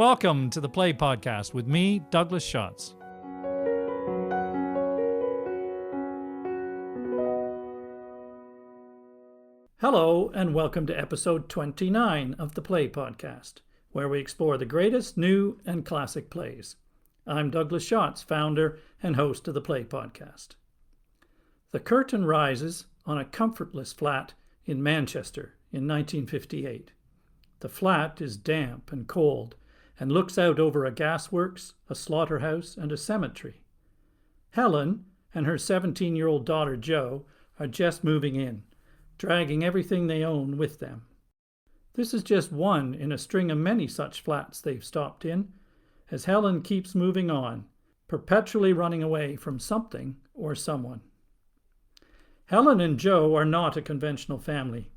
Welcome to the Play Podcast with me, Douglas Schatz. Hello, and welcome to episode 29 of the Play Podcast, where we explore the greatest new and classic plays. I'm Douglas Schatz, founder and host of the Play Podcast. The curtain rises on a comfortless flat in Manchester in 1958. The flat is damp and cold and looks out over a gasworks, a slaughterhouse, and a cemetery. Helen and her 17-year-old daughter Jo are just moving in, dragging everything they own with them. This is just one in a string of many such flats they've stopped in, as Helen keeps moving on, perpetually running away from something or someone. Helen and Jo are not a conventional family,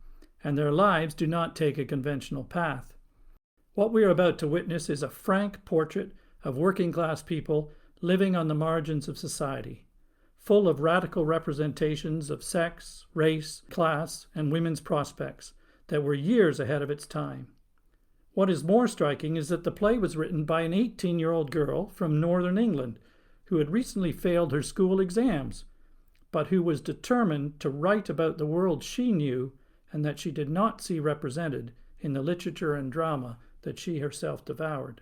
and their lives do not take a conventional path. What we are about to witness is a frank portrait of working-class people living on the margins of society, full of radical representations of sex, race, class, and women's prospects that were years ahead of its time. What is more striking is that the play was written by an 18-year-old girl from Northern England who had recently failed her school exams, but who was determined to write about the world she knew and that she did not see represented in the literature and drama that she herself devoured.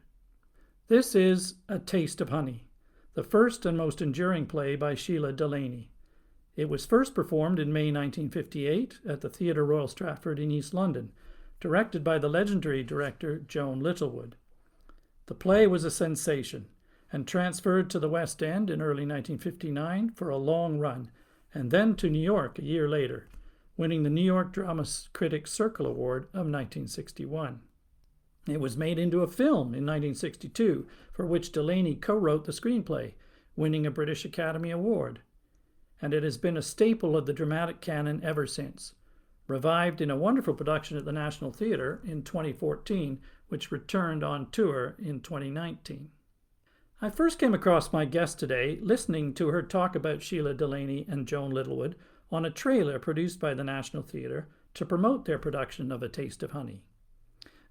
This is A Taste of Honey, the first and most enduring play by Shelagh Delaney. It was first performed in May 1958 at the Theatre Royal Stratford in East London, directed by the legendary director Joan Littlewood. The play was a sensation and transferred to the West End in early 1959 for a long run, and then to New York a year later, winning the New York Drama Critics Circle Award of 1961. It was made into a film in 1962, for which Delaney co-wrote the screenplay, winning a British Academy Award. And it has been a staple of the dramatic canon ever since, revived in a wonderful production at the National Theatre in 2014, which returned on tour in 2019. I first came across my guest today listening to her talk about Shelagh Delaney and Joan Littlewood on a trailer produced by the National Theatre to promote their production of A Taste of Honey.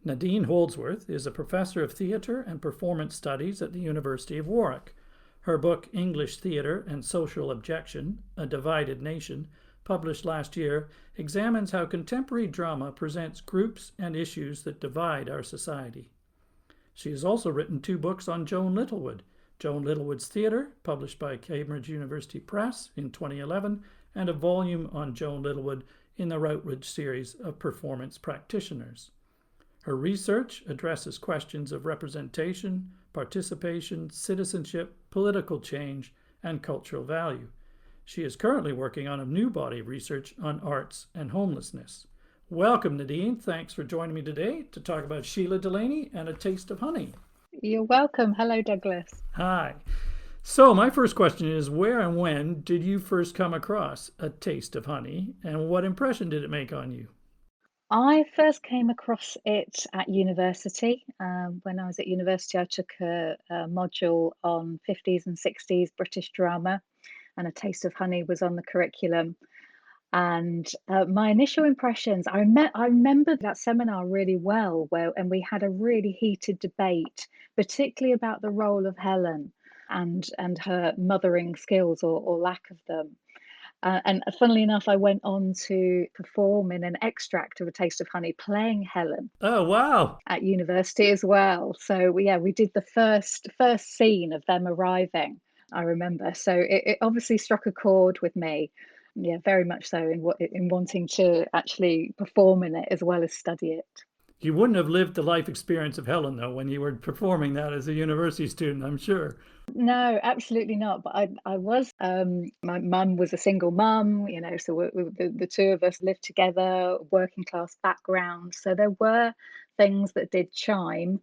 Nadine Holdsworth is a professor of theatre and performance studies at the University of Warwick. Her book, English Theatre and Social Objection, A Divided Nation, published last year, examines how contemporary drama presents groups and issues that divide our society. She has also written 2 books on Joan Littlewood, Joan Littlewood's Theatre, published by Cambridge University Press in 2011, and a volume on Joan Littlewood in the Routledge series of Performance Practitioners. Her research addresses questions of representation, participation, citizenship, political change, and cultural value. She is currently working on a new body of research on arts and homelessness. Welcome, Nadine. Thanks for joining me today to talk about Shelagh Delaney and A Taste of Honey. You're welcome. Hello, Douglas. Hi. So my first question is, where and when did you first come across A Taste of Honey, and what impression did it make on you? I first came across it at university. When I was at university, I took a module on 50s and 60s British drama, and A Taste of Honey was on the curriculum. And my initial impressions, I remember that seminar really well, and we had a really heated debate, particularly about the role of Helen and her mothering skills or lack of them. And funnily enough, I went on to perform in an extract of A Taste of Honey playing Helen. Oh, wow. At university as well. So we did the first scene of them arriving, I remember. So it obviously struck a chord with me. Yeah, very much so in wanting to actually perform in it as well as study it. You wouldn't have lived the life experience of Helen, though, when you were performing that as a university student, I'm sure. No, absolutely not. But I was, my mum was a single mum, so the 2 of us lived together, working class background. So there were things that did chime,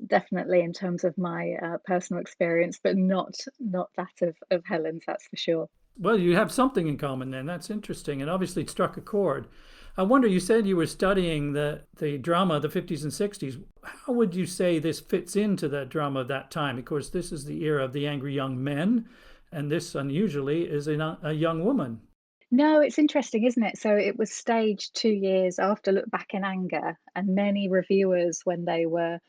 definitely in terms of my personal experience, but not that of Helen's, that's for sure. Well, you have something in common then. That's interesting. And obviously it struck a chord. I wonder, you said you were studying the drama of the 50s and 60s. How would you say this fits into that drama of that time? Of course, this is the era of the angry young men, and this unusually is a young woman. No, it's interesting, isn't it? So it was staged 2 years after Look Back in Anger, and many reviewers, when they were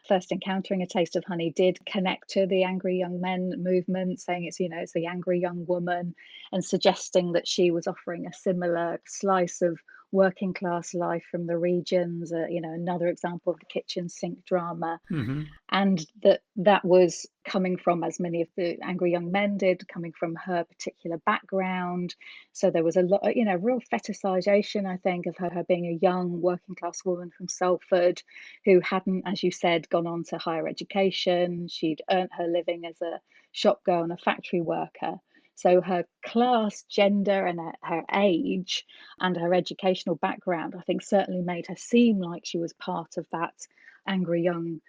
first encountering A Taste of Honey, did connect to the angry young men movement, saying it's, it's the angry young woman, and suggesting that she was offering a similar slice of working class life from the regions, another example of the kitchen sink drama, Hmm. and that was coming from, as many of the angry young men did, coming from her particular background. So there was a lot, real fetishization, I think, of her being a young working class woman from Salford who hadn't, as you said, gone on to higher education. She'd earned her living as a shop girl and a factory worker. So her class, gender, and her age and her educational background, I think, certainly made her seem like she was part of that angry young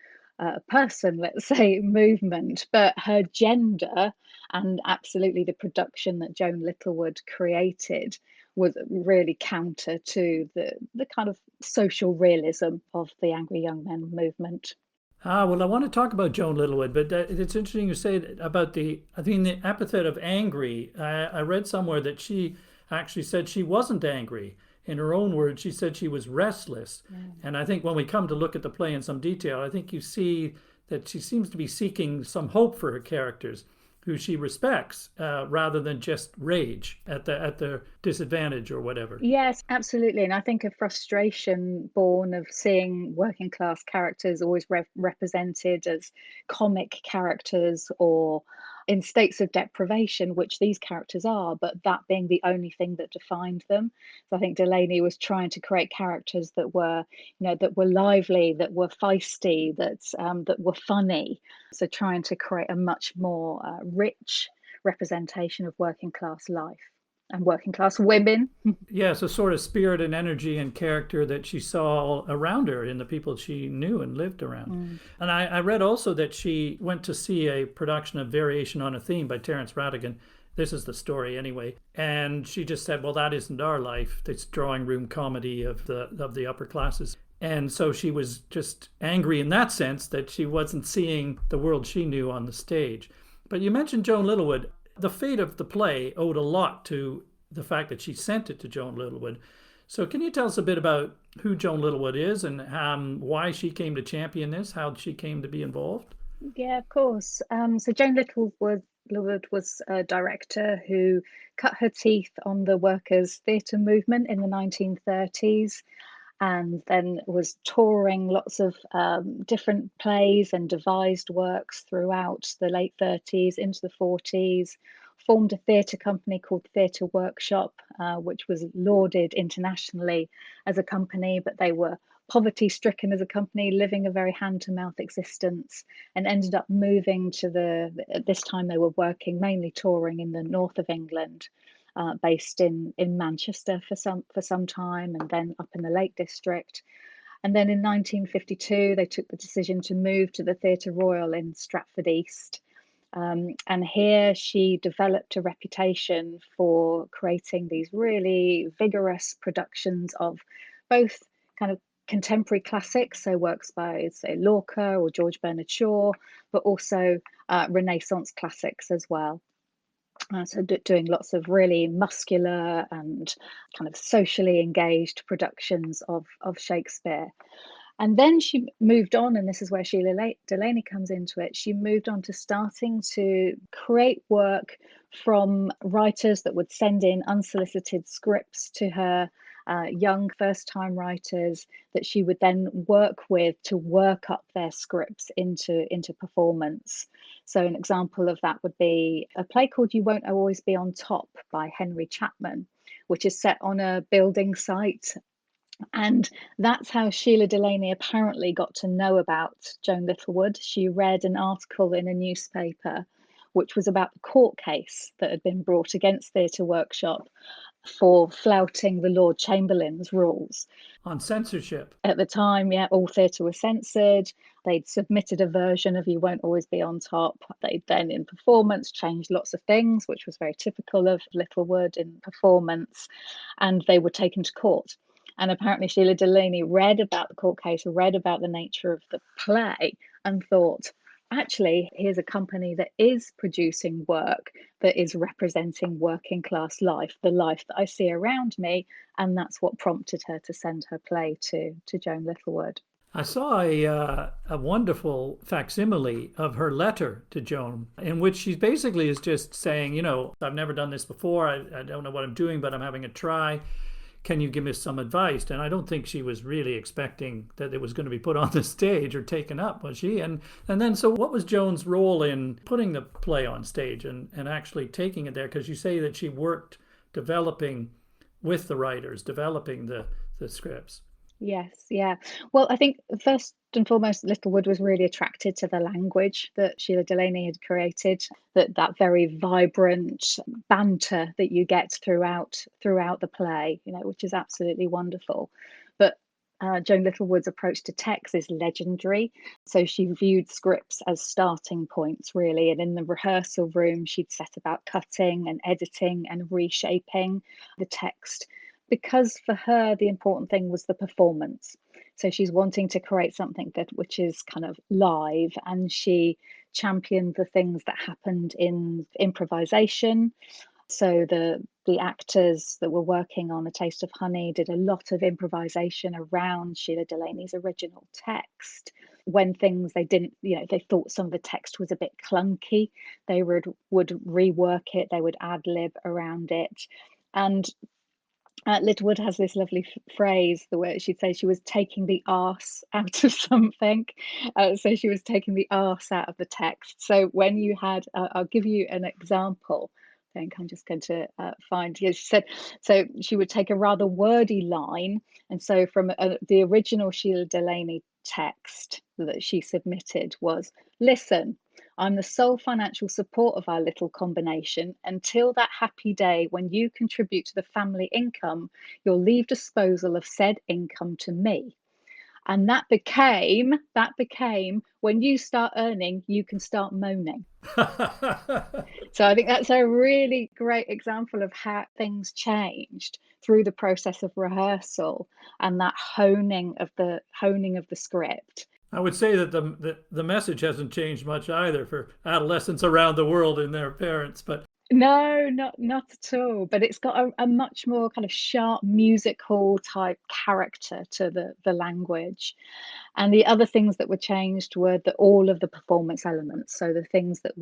person, let's say, movement. But her gender and absolutely the production that Joan Littlewood created was really counter to the kind of social realism of the angry young men movement. Well, I want to talk about Joan Littlewood, but it's interesting you say about the epithet of angry. I read somewhere that she actually said she wasn't angry. In her own words, she said she was restless. Yeah. And I think when we come to look at the play in some detail, I think you see that she seems to be seeking some hope for her characters, who she respects, rather than just rage at the disadvantage or whatever. Yes, absolutely. And I think a frustration born of seeing working class characters always represented as comic characters or in states of deprivation, which these characters are, but that being the only thing that defined them. So I think Delaney was trying to create characters that were, that were lively, that were feisty, that were funny. So trying to create a much more rich representation of working class life and working class women. Yeah, so sort of spirit and energy and character that she saw all around her in the people she knew and lived around. Mm. And I read also that she went to see a production of Variation on a Theme by Terence Rattigan. This is the story anyway. And she just said, well, that isn't our life. It's drawing room comedy of the upper classes. And so she was just angry in that sense that she wasn't seeing the world she knew on the stage. But you mentioned Joan Littlewood. The fate of the play owed a lot to the fact that she sent it to Joan Littlewood. So, can you tell us a bit about who Joan Littlewood is and why she came to champion this, how she came to be involved? Yeah, of course. So Joan Littlewood was a director who cut her teeth on the workers' theatre movement in the 1930s, and then was touring lots of different plays and devised works throughout the late 30s into the 40s, formed a theatre company called Theatre Workshop, which was lauded internationally as a company, but they were poverty stricken as a company, living a very hand to mouth existence, and ended up moving at this time they were working mainly touring in the north of England, based in Manchester for some time, and then up in the Lake District. And then in 1952, they took the decision to move to the Theatre Royal in Stratford East. And here she developed a reputation for creating these really vigorous productions of both kind of contemporary classics, so works by, say, Lorca or George Bernard Shaw, but also Renaissance classics as well. So doing lots of really muscular and kind of socially engaged productions of Shakespeare. And then she moved on, and this is where Shelagh Delaney comes into it. She moved on to starting to create work from writers that would send in unsolicited scripts to her, young first time writers that she would then work with to work up their scripts into performance. So, an example of that would be a play called You Won't Always Be on Top by Henry Chapman, which is set on a building site. And that's how Shelagh Delaney apparently got to know about Joan Littlewood. She read an article in a newspaper which was about the court case that had been brought against Theatre Workshop for flouting the Lord Chamberlain's rules. On censorship. At the time, yeah, all theatre was censored. They'd submitted a version of You Won't Always Be on Top. They'd then, in performance, changed lots of things, which was very typical of Littlewood in performance, and they were taken to court. And apparently, Shelagh Delaney read about the court case, read about the nature of the play, and thought, actually, here's a company that is producing work that is representing working class life, the life that I see around me. And that's what prompted her to send her play to Joan Littlewood. I saw a wonderful facsimile of her letter to Joan, in which she basically is just saying, I've never done this before. I don't know what I'm doing, but I'm having a try. Can you give me some advice? And I don't think she was really expecting that it was going to be put on the stage or taken up, was she? And then, so what was Joan's role in putting the play on stage and actually taking it there? Because you say that she worked developing with the writers, developing the scripts. Yes, yeah. Well, I think first and foremost, Littlewood was really attracted to the language that Shelagh Delaney had created, that very vibrant banter that you get throughout the play, which is absolutely wonderful. But Joan Littlewood's approach to text is legendary. So she viewed scripts as starting points, really. And in the rehearsal room, she'd set about cutting and editing and reshaping the text, because for her the important thing was the performance. So she's wanting to create something which is kind of live, and she championed the things that happened in improvisation. So the actors that were working on A Taste of Honey did a lot of improvisation around Shelagh Delaney's original text. When things they didn't, they thought some of the text was a bit clunky, they would rework it, they would ad lib around it. And Littlewood has this lovely phrase, the way she'd say she was taking the arse out of something. So she was taking the arse out of the text. So when you had, I'll give you an example. I think I'm just going to find. Yeah, she said, so she would take a rather wordy line, and so from the original Shelagh Delaney text that she submitted was, "Listen, I'm the sole financial support of our little combination until that happy day when you contribute to the family income. You'll leave disposal of said income to me." And that became when you start earning, you can start moaning. So I think that's a really great example of how things changed through the process of rehearsal and that honing of the script. I would say that the message hasn't changed much either for adolescents around the world and their parents, but No, not at all. But it's got a much more kind of sharp musical type character to the language. And the other things that were changed were all of the performance elements. So the things that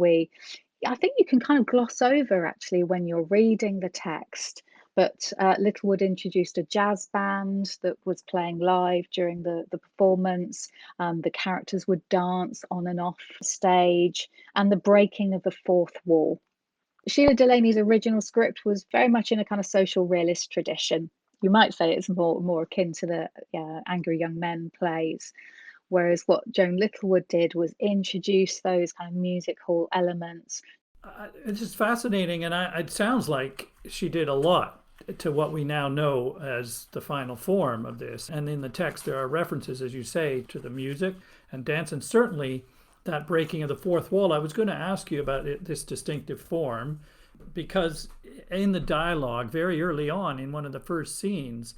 I think you can kind of gloss over actually when you're reading the text. But Littlewood introduced a jazz band that was playing live during the performance. The characters would dance on and off stage, and the breaking of the fourth wall. Shelagh Delaney's original script was very much in a kind of social realist tradition. You might say it's more akin to the Angry Young Men plays, whereas what Joan Littlewood did was introduce those kind of music hall elements. it's just fascinating. And it sounds like she did a lot to what we now know as the final form of this. And in the text, there are references, as you say, to the music and dance, and certainly that breaking of the fourth wall. I was going to ask you about this distinctive form, because in the dialogue, very early on in one of the first scenes,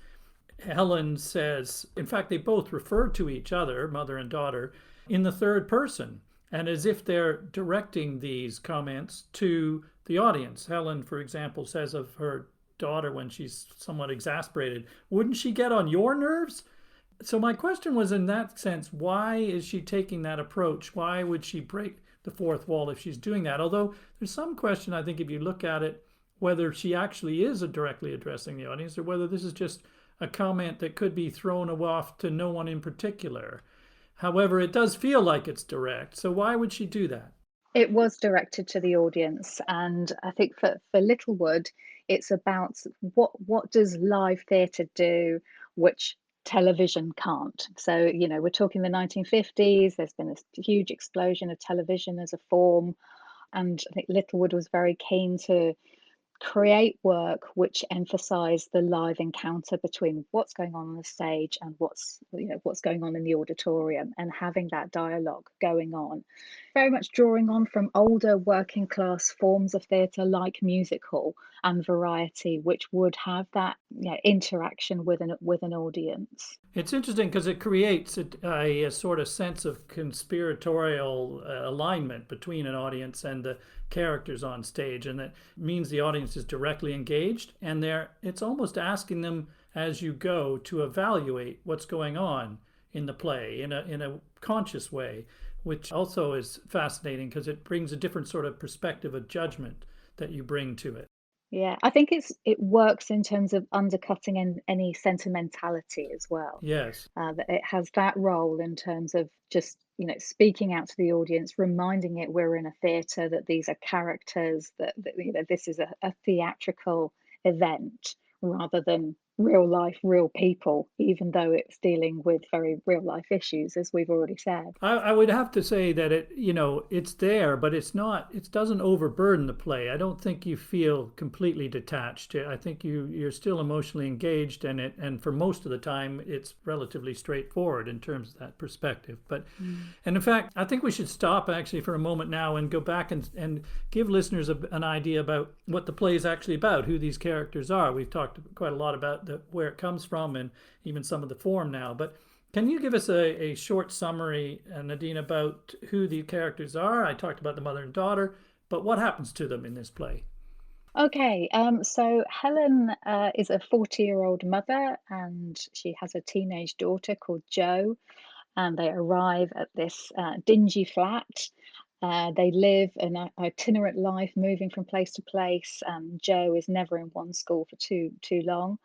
Helen says, in fact, they both refer to each other, mother and daughter, in the third person, and as if they're directing these comments to the audience. Helen, for example, says of her daughter when she's somewhat exasperated, "Wouldn't she get on your nerves?" So my question was, in that sense, why is she taking that approach? Why would she break the fourth wall if she's doing that? Although there's some question, I think, if you look at it, whether she actually is directly addressing the audience or whether this is just a comment that could be thrown off to no one in particular. However, it does feel like it's direct. So why would she do that? It was directed to the audience, and I think for Littlewood, it's about what does live theatre do, which television can't. So we're talking the 1950s. There's been this huge explosion of television as a form, and I think Littlewood was very keen to create work which emphasize the live encounter between what's going on the stage and what's going on in the auditorium, and having that dialogue going on. very much drawing on from older working class forms of theatre like musical and variety, which would have that, interaction with an audience. It's interesting because it creates a sort of sense of conspiratorial alignment between an audience and the characters on stage, and it means the audience is directly engaged, and it's almost asking them as you go to evaluate what's going on in the play in a conscious way, which also is fascinating because it brings a different sort of perspective of judgment that you bring to it. Yeah, I think it works in terms of undercutting any sentimentality as well. Yes. That it has that role in terms of just, speaking out to the audience, reminding it we're in a theatre, that these are characters, that this is a theatrical event rather than real life, real people, even though it's dealing with very real life issues, as we've already said. I would have to say that it's there, but it's not, it doesn't overburden the play. I don't think you feel completely detached. I think you're still emotionally engaged in it, and for most of the time, it's relatively straightforward in terms of that perspective. And in fact, I think we should stop actually for a moment now and go back and give listeners an idea about what the play is actually about, who these characters are. We've talked quite a lot about where it comes from and even some of the form now, but can you give us a short summary, Nadine, about who the characters are? I talked about the mother and daughter, but what happens to them in this play? Okay, so Helen is a 40-year-old mother, and she has a teenage daughter called Jo, and they arrive at this dingy flat. They live an itinerant life, moving from place to place. Jo is never in one school for too long.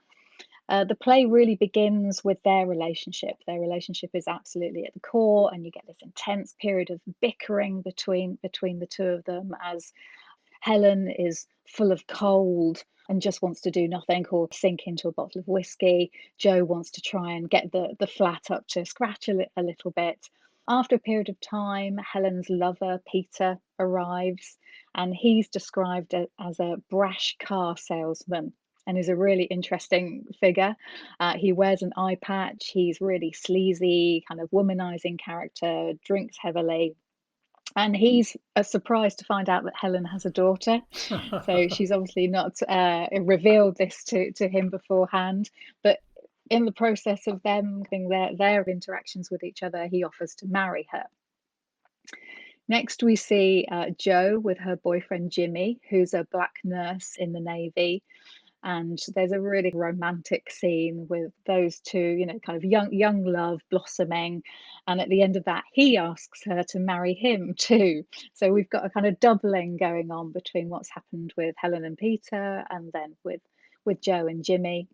The play really begins with their relationship. Their relationship is absolutely at the core, and you get this intense period of bickering between the two of them as Helen is full of cold and just wants to do nothing or sink into a bottle of whiskey. Jo wants to try and get the flat up to scratch a little bit. After a period of time, Helen's lover, Peter, arrives, and he's described as a brash car salesman and is a really interesting figure. He wears an eye patch, he's really sleazy, kind of womanizing character, drinks heavily, and he's surprised to find out that Helen has a daughter. So she's obviously not revealed this to him beforehand. But in the process of them having their interactions with each other, he offers to marry her. Next, we see Jo with her boyfriend Jimmy, who's a black nurse in the Navy. And there's a really romantic scene with those two, kind of young love blossoming. And at the end of that, he asks her to marry him too. So we've got a kind of doubling going on between what's happened with Helen and Peter, and then with Jo and Jimmy.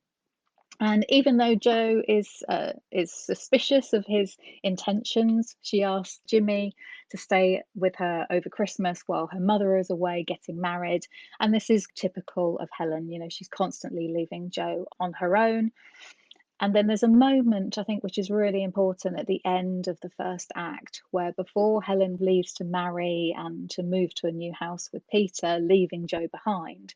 And even though Jo is suspicious of his intentions, she asks Jimmy to stay with her over Christmas while her mother is away getting married. And this is typical of Helen. She's constantly leaving Jo on her own. And then there's a moment, I think, which is really important at the end of the first act, where before Helen leaves to marry and to move to a new house with Peter, leaving Jo behind,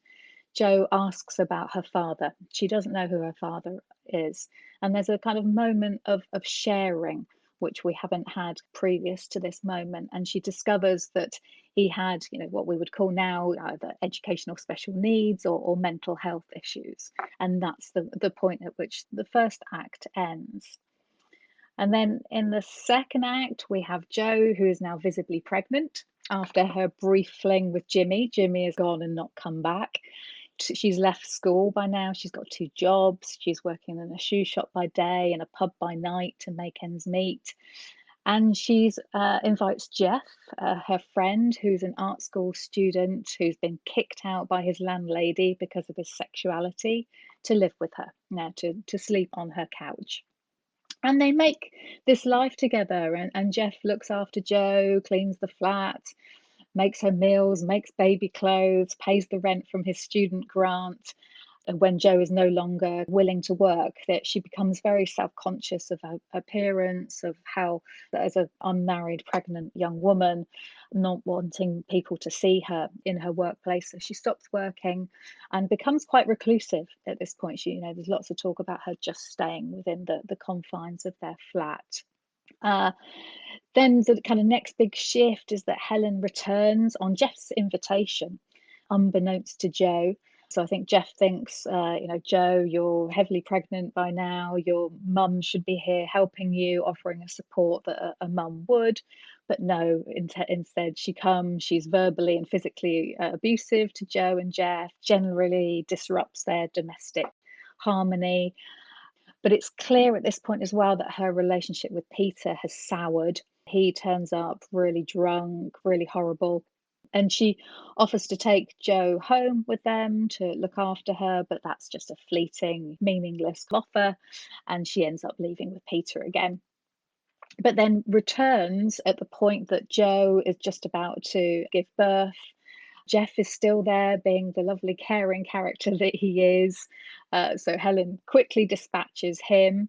Jo asks about her father. She doesn't know who her father is. And there's a kind of moment of sharing, which we haven't had previous to this moment. And she discovers that he had, what we would call now either educational special needs or mental health issues. And that's the point at which the first act ends. And then in the second act, we have Jo, who is now visibly pregnant after her brief fling with Jimmy. Jimmy has gone and not come back. She's left school by now. She's got two jobs. She's working in a shoe shop by day and a pub by night to make ends meet. And she's invites Jeff, her friend, who's an art school student who's been kicked out by his landlady because of his sexuality, to live with her, to sleep on her couch. And they make this life together, and Jeff looks after Jo, cleans the flat, makes her meals, makes baby clothes, pays the rent from his student grant. And when Jo is no longer willing to work, that she becomes very self-conscious of her appearance, of how, as an unmarried, pregnant young woman, not wanting people to see her in her workplace. So she stops working and becomes quite reclusive at this point. There's lots of talk about her just staying within the confines of their flat. Then the kind of next big shift is that Helen returns on Jeff's invitation, unbeknownst to Jo. So I think Jeff thinks, Jo, you're heavily pregnant by now. Your mum should be here helping you, offering a support that a mum would. But no, instead she comes, she's verbally and physically abusive to Jo and Jeff, generally disrupts their domestic harmony. But it's clear at this point as well that her relationship with Peter has soured. He turns up really drunk, really horrible. And she offers to take Jo home with them to look after her, but that's just a fleeting, meaningless offer. And she ends up leaving with Peter again. But then returns at the point that Jo is just about to give birth. Jeff is still there, being the lovely, caring character that he is. So Helen quickly dispatches him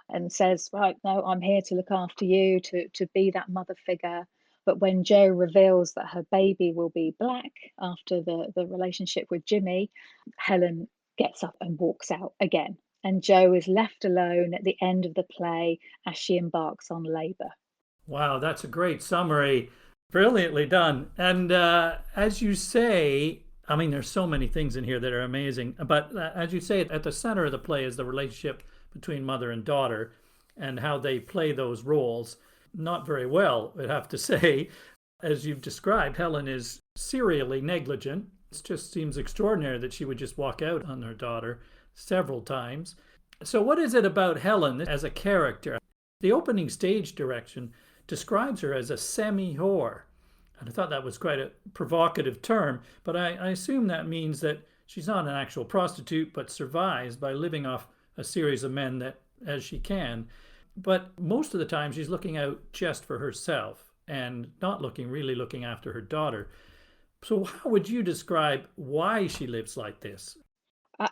and says, right, no, I'm here to look after you, to be that mother figure. But when Jo reveals that her baby will be black after the relationship with Jimmy, Helen gets up and walks out again. And Jo is left alone at the end of the play as she embarks on labour. Wow, that's a great summary. Brilliantly done. And as you say, I mean, there's so many things in here that are amazing. But as you say, at the center of the play is the relationship between mother and daughter and how they play those roles. Not very well, I'd have to say. As you've described, Helen is serially negligent. It just seems extraordinary that she would just walk out on her daughter several times. So, what is it about Helen as a character? The opening stage direction describes her as a semi-whore. And I thought that was quite a provocative term, but I assume that means that she's not an actual prostitute, but survives by living off a series of men that as she can. But most of the time she's looking out just for herself and not really looking after her daughter. So how would you describe why she lives like this?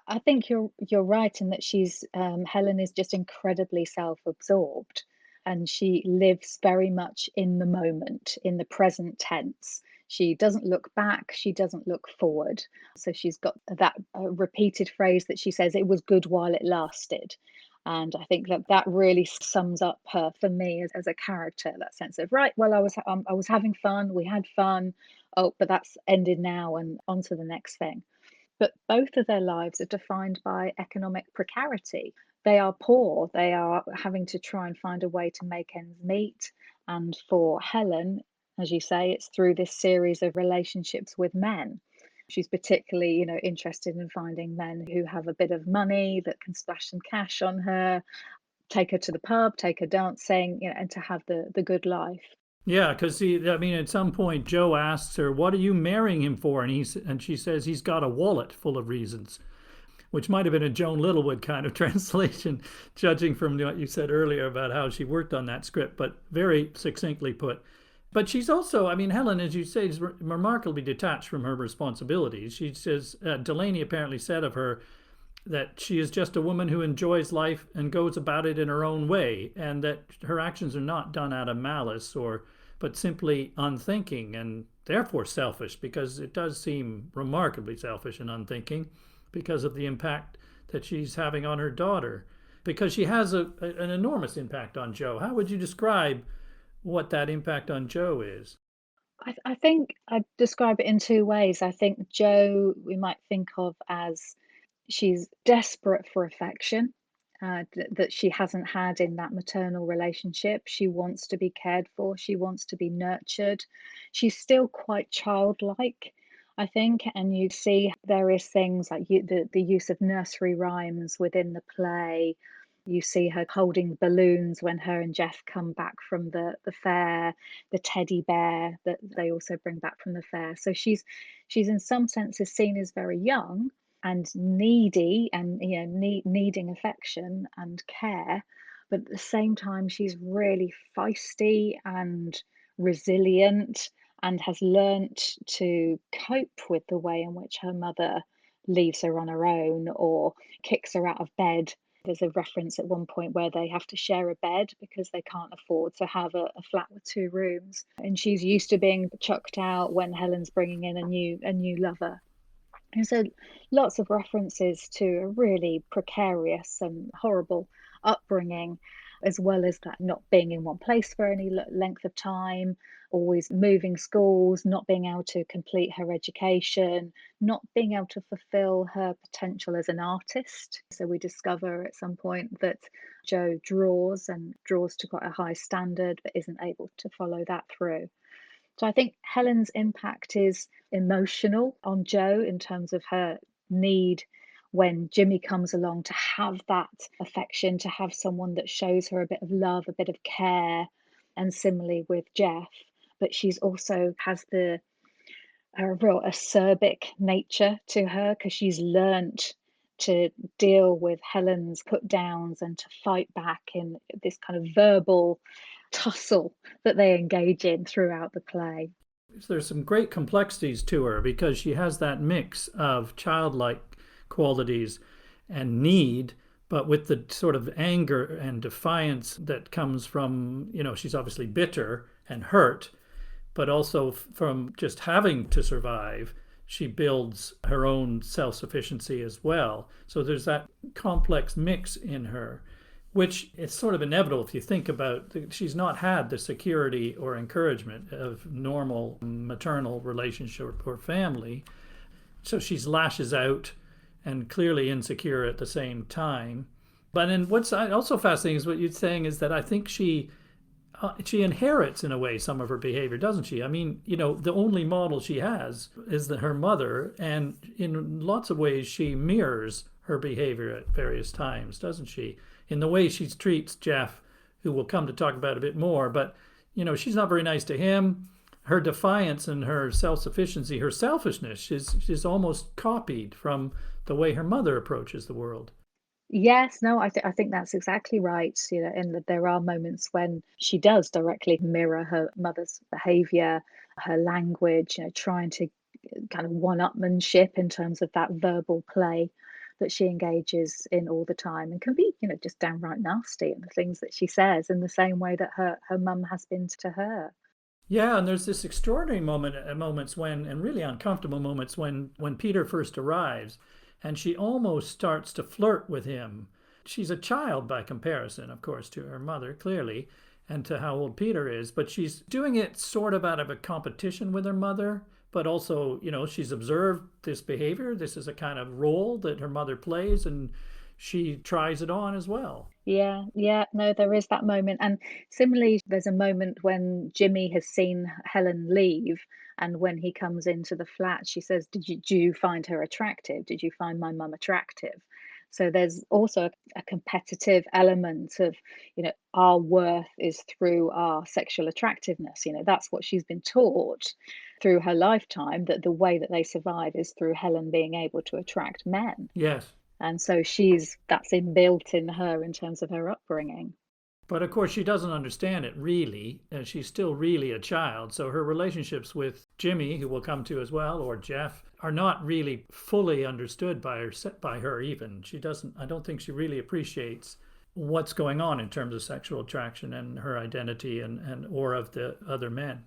I think you're right in that she's Helen is just incredibly self-absorbed, and she lives very much in the moment, in the present tense. She doesn't look back, she doesn't look forward. So she's got that repeated phrase that she says, "It was good while it lasted." And I think that really sums up her for me as a character. That sense of, right, well, I was having fun, we had fun, oh, but that's ended now, and on to the next thing. But both of their lives are defined by economic precarity. They are poor, they are having to try and find a way to make ends meet. And for Helen, as you say, it's through this series of relationships with men. She's particularly, interested in finding men who have a bit of money that can splash some cash on her, take her to the pub, take her dancing, and to have the good life. Yeah, because I mean, at some point, Jo asks her, "What are you marrying him for?" And she says he's got a wallet full of reasons, which might have been a Joan Littlewood kind of translation, judging from what you said earlier about how she worked on that script, but very succinctly put. But she's also, I mean, Helen, as you say, is remarkably detached from her responsibilities. She says, Delaney apparently said of her that she is just a woman who enjoys life and goes about it in her own way, and that her actions are not done out of malice but simply unthinking and therefore selfish, because it does seem remarkably selfish and unthinking because of the impact that she's having on her daughter, because she has an enormous impact on Jo. How would you describe what that impact on Jo is? I think I'd describe it in two ways. I think Jo, we might think of as she's desperate for affection that she hasn't had in that maternal relationship. She wants to be cared for, she wants to be nurtured. She's still quite childlike, I think, and you see various things like the use of nursery rhymes within the play. You see her holding balloons when her and Jeff come back from the fair, the teddy bear that they also bring back from the fair. So she's in some senses seen as very young and needy, and needing affection and care, but at the same time she's really feisty and resilient and has learnt to cope with the way in which her mother leaves her on her own or kicks her out of bed. There's a reference at one point where they have to share a bed because they can't afford to have a flat with two rooms, and she's used to being chucked out when Helen's bringing in a new lover. And so lots of references to a really precarious and horrible upbringing, as well as that not being in one place for any length of time, always moving schools, not being able to complete her education, not being able to fulfill her potential as an artist. So we discover at some point that Jo draws and draws to quite a high standard, but isn't able to follow that through. So I think Helen's impact is emotional on Jo in terms of her need when Jimmy comes along to have that affection, to have someone that shows her a bit of love, a bit of care, and similarly with Jeff. But she's also has a real acerbic nature to her because she's learnt to deal with Helen's put downs and to fight back in this kind of verbal tussle that they engage in throughout the play. There's some great complexities to her because she has that mix of childlike qualities and need, but with the sort of anger and defiance that comes from, she's obviously bitter and hurt, but also from just having to survive. She builds her own self sufficiency as well. So there's that complex mix in her, which is sort of inevitable if you think about she's not had the security or encouragement of normal maternal relationship or family. So she lashes out and clearly insecure at the same time. But then what's also fascinating is what you're saying is that I think she inherits in a way some of her behavior, doesn't she? I mean, the only model she has is her mother, and in lots of ways she mirrors her behavior at various times, doesn't she? In the way she treats Jeff, who we'll come to talk about a bit more, but she's not very nice to him. Her defiance and her self-sufficiency, her selfishness is almost copied from the way her mother approaches the world. Yes, no, I think that's exactly right. In that there are moments when she does directly mirror her mother's behaviour, her language, trying to kind of one-upmanship in terms of that verbal play that she engages in all the time, and can be, just downright nasty in the things that she says, in the same way that her mum has been to her. Yeah, and there's this extraordinary moments when, and really uncomfortable moments when Peter first arrives, and she almost starts to flirt with him. She's a child by comparison, of course, to her mother, clearly, and to how old Peter is, but she's doing it sort of out of a competition with her mother, but also, she's observed this behavior. This is a kind of role that her mother plays, and she tries it on as well. Yeah, yeah, no, there is that moment. And similarly, there's a moment when Jimmy has seen Helen leave, and when he comes into the flat, she says, do you find her attractive? Did you find my mum attractive? So there's also a competitive element of, our worth is through our sexual attractiveness. That's what she's been taught through her lifetime, that the way that they survive is through Helen being able to attract men. Yes. And so that's inbuilt in her in terms of her upbringing. But of course, she doesn't understand it really. She's still really a child. So her relationships with Jimmy, who we'll come to as well, or Jeff, are not really fully understood by her even. She doesn't, I don't think she really appreciates what's going on in terms of sexual attraction and her identity and or of the other men.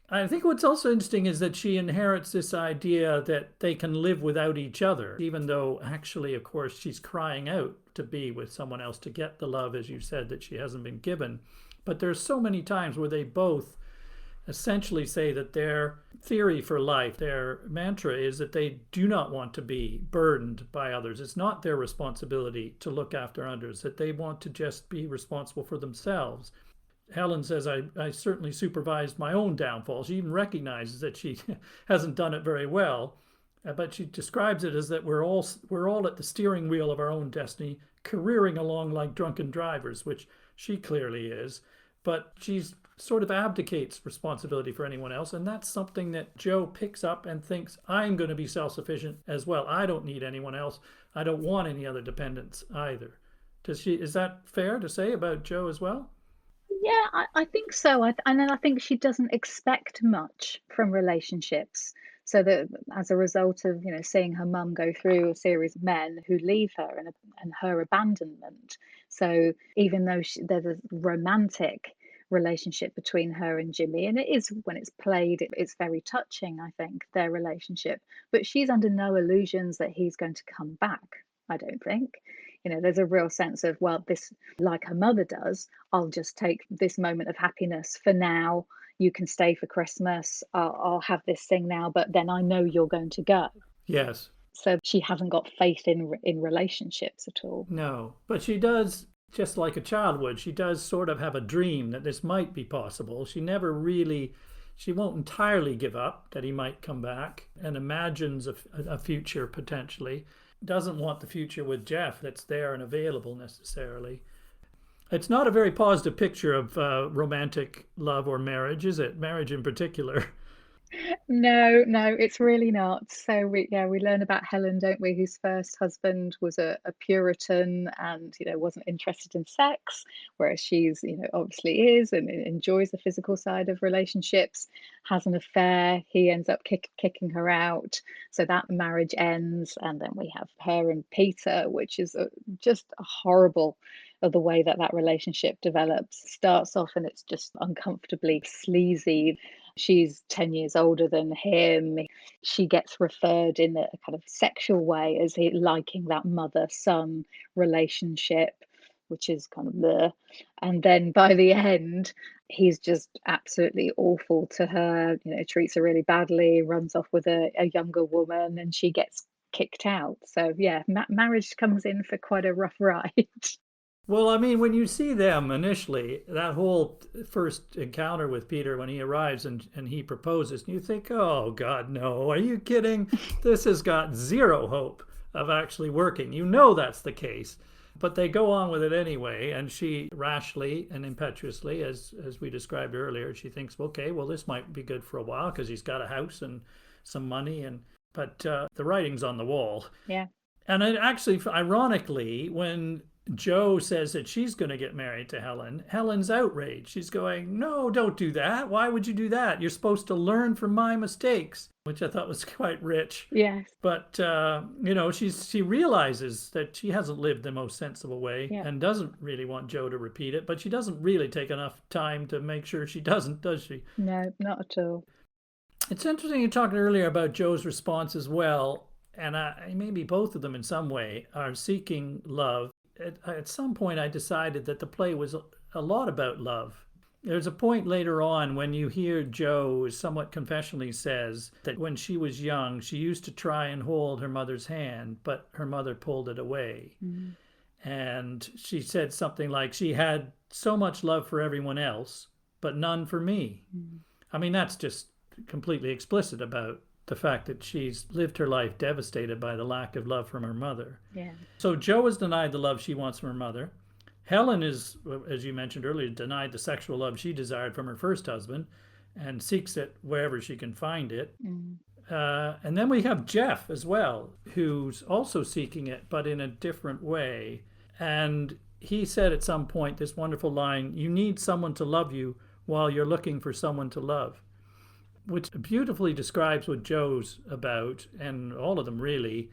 I think what's also interesting is that she inherits this idea that they can live without each other, even though actually, of course, she's crying out to be with someone else to get the love, as you said, that she hasn't been given. But there's so many times where they both essentially say that their theory for life, their mantra is that they do not want to be burdened by others. It's not their responsibility to look after others, that they want to just be responsible for themselves. Helen says, I certainly supervised my own downfall. She even recognizes that she hasn't done it very well, but she describes it as that we're all at the steering wheel of our own destiny, careering along like drunken drivers, which she clearly is. But she's sort of abdicates responsibility for anyone else, and that's something that Jo picks up and thinks, I'm going to be self-sufficient as well. I don't need anyone else. I don't want any other dependents either. Is that fair to say about Jo as well? Yeah, I think so. And then I think she doesn't expect much from relationships. So that as a result of, seeing her mum go through a series of men who leave her, and her abandonment. So even though there's a romantic relationship between her and Jimmy. And it is, when it's played, it's very touching, I think, their relationship. But she's under no illusions that he's going to come back, I don't think. There's a real sense of, well, this, like her mother does, I'll just take this moment of happiness for now. You can stay for Christmas. I'll have this thing now, but then I know you're going to go. Yes. So she hasn't got faith in relationships at all. No. But she does, just like a child would, she does sort of have a dream that this might be possible. She never really, she won't entirely give up that he might come back, and imagines a future potentially. Doesn't want the future with Jeff that's there and available necessarily. It's not a very positive picture of romantic love or marriage, is it? Marriage in particular. No, it's really not. So we learn about Helen, don't we, whose first husband was a Puritan and wasn't interested in sex, whereas she's obviously is and enjoys the physical side of relationships, has an affair. He ends up kicking her out, so that marriage ends, and then we have her and Peter, which is just horrible. Of the way that relationship develops. Starts off and it's just uncomfortably sleazy. She's 10 years older than him. She gets referred in a kind of sexual way as liking that mother-son relationship, which is kind of the. And then by the end, he's just absolutely awful to her, treats her really badly, runs off with a younger woman, and she gets kicked out. So yeah, marriage comes in for quite a rough ride. Well, I mean, when you see them initially, that whole first encounter with Peter when he arrives and he proposes, and you think, oh, God, no, are you kidding? This has got zero hope of actually working. That's the case. But they go on with it anyway, and she rashly and impetuously, as we described earlier, she thinks, okay, well, this might be good for a while because he's got a house and some money, but the writing's on the wall. Yeah. And it actually, ironically, when Jo says that she's going to get married to Helen, Helen's outraged. She's going, no, don't do that. Why would you do that? You're supposed to learn from my mistakes, which I thought was quite rich. Yes. But, she realizes that she hasn't lived the most sensible way and doesn't really want Jo to repeat it, but she doesn't really take enough time to make sure she doesn't, does she? No, not at all. It's interesting you talked earlier about Jo's response as well, and maybe both of them in some way are seeking love. At some point, I decided that the play was a lot about love. There's a point later on when you hear Jo somewhat confessionally says that when she was young, she used to try and hold her mother's hand, but her mother pulled it away. Mm. And she said something like she had so much love for everyone else, but none for me. Mm. I mean, that's just completely explicit about the fact that she's lived her life devastated by the lack of love from her mother. Yeah. So Jo is denied the love she wants from her mother. Helen is, as you mentioned earlier, denied the sexual love she desired from her first husband and seeks it wherever she can find it. Mm. And then we have Jeff as well, who's also seeking it, but in a different way. And he said at some point this wonderful line, you need someone to love you while you're looking for someone to love, which beautifully describes what Jo's about, and all of them really.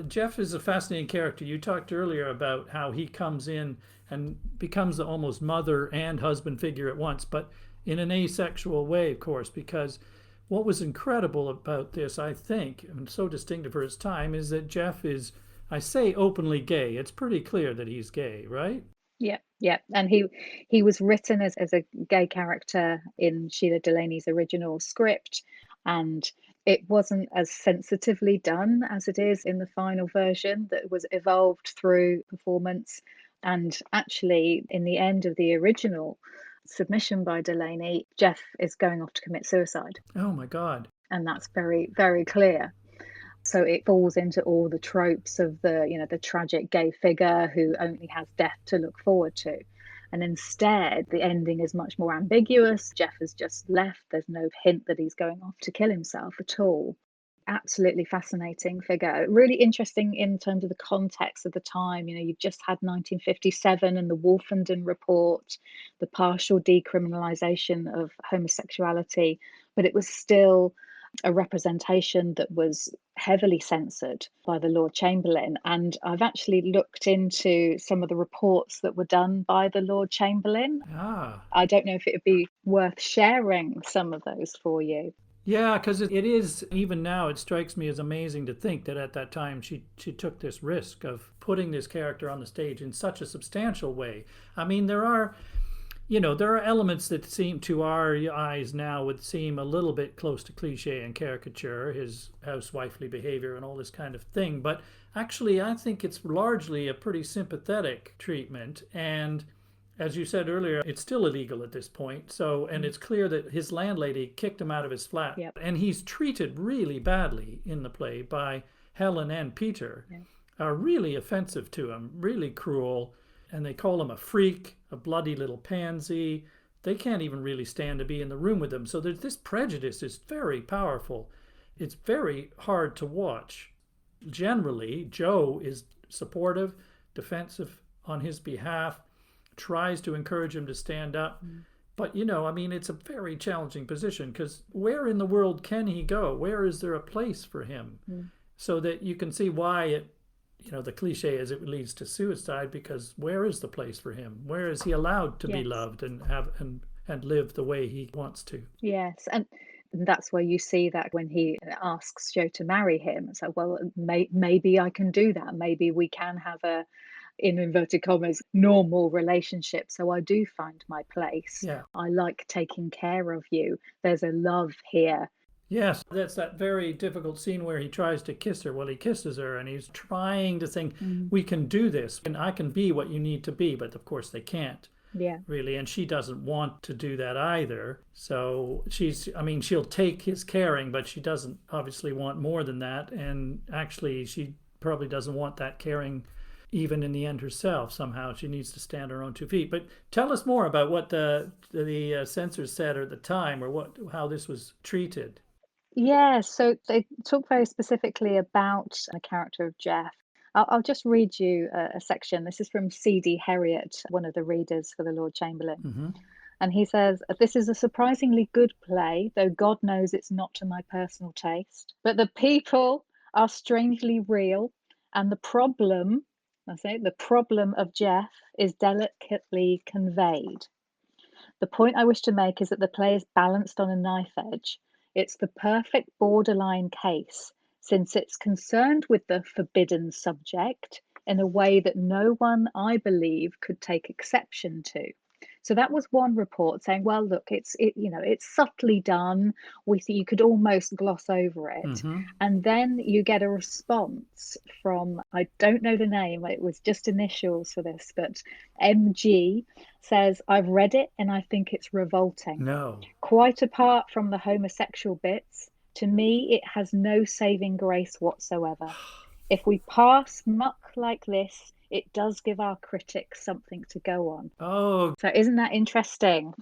Jeff is a fascinating character. You talked earlier about how he comes in and becomes the almost mother and husband figure at once, but in an asexual way, of course, because what was incredible about this, I think, and so distinctive for its time, is that Jeff is, I say openly gay. It's pretty clear that he's gay, right? Yeah. And he was written as a gay character in Shelagh Delaney's original script, and it wasn't as sensitively done as it is in the final version that was evolved through performance. And actually, in the end of the original submission by Delaney, Jeff is going off to commit suicide. Oh my God. And that's very, very clear. So it falls into all the tropes of the tragic gay figure who only has death to look forward to. And instead, the ending is much more ambiguous. Jeff has just left. There's no hint that he's going off to kill himself at all. Absolutely fascinating figure. Really interesting in terms of the context of the time. You've just had 1957 and the Wolfenden Report, the partial decriminalisation of homosexuality, but it was still a representation that was heavily censored by the Lord Chamberlain. And I've actually looked into some of the reports that were done by the Lord Chamberlain. Ah. I don't know if it would be worth sharing some of those for you. Yeah, because it is, even now, it strikes me as amazing to think that at that time she took this risk of putting this character on the stage in such a substantial way. I mean, there are elements that seem to our eyes now would seem a little bit close to cliche and caricature, his housewifely behavior and all this kind of thing. But actually, I think it's largely a pretty sympathetic treatment. And as you said earlier, it's still illegal at this point. So, and it's clear that his landlady kicked him out of his flat. Yep. And he's treated really badly in the play by Helen and Peter, Yeah. are really offensive to him, really cruel. And they call him a freak, a bloody little pansy. They can't even really stand to be in the room with him. So this prejudice is very powerful. It's very hard to watch. Generally, Joe is supportive, defensive on his behalf, tries to encourage him to stand up. But, I mean, it's a very challenging position because where in the world can he go? Where is there a place for him? So that you can see why the cliche is it leads to suicide, because where is the place for him? Where is he allowed to be Yes. loved and have and live the way he wants to? Yes, and that's where you see that when he asks Jo to marry him. It's like, well, maybe I can do that. Maybe we can have a, in inverted commas, normal relationship. So I do find my place. Yeah. I like taking care of you. There's a love here. Yes, that's that very difficult scene where he tries to kiss her. Well, he kisses her and he's trying to think, we can do this and I can be what you need to be. But of course they can't. Yeah. Really. And she doesn't want to do that either. So she'll take his caring, but she doesn't obviously want more than that. And actually, she probably doesn't want that caring even in the end herself. Somehow she needs to stand on her own 2 feet. But tell us more about what the censors said at the time, or how this was treated. Yeah, so they talk very specifically about the character of Jeff. I'll just read you a section. This is from C.D. Herriot, one of the readers for the Lord Chamberlain. And he says, "This is a surprisingly good play, though God knows it's not to my personal taste. But the people are strangely real, and the problem of Jeff is delicately conveyed. The point I wish to make is that the play is balanced on a knife edge. It's the perfect borderline case, since it's concerned with the forbidden subject in a way that no one, I believe, could take exception to." So that was one report saying, well, look, it's subtly done. You could almost gloss over it. And then you get a response from, I don't know the name, it was just initials for this, but MG says, "I've read it and I think it's revolting. No. Quite apart from the homosexual bits, to me it has no saving grace whatsoever. If we pass muck like this, it does give our critics something to go on." Oh, So isn't that interesting?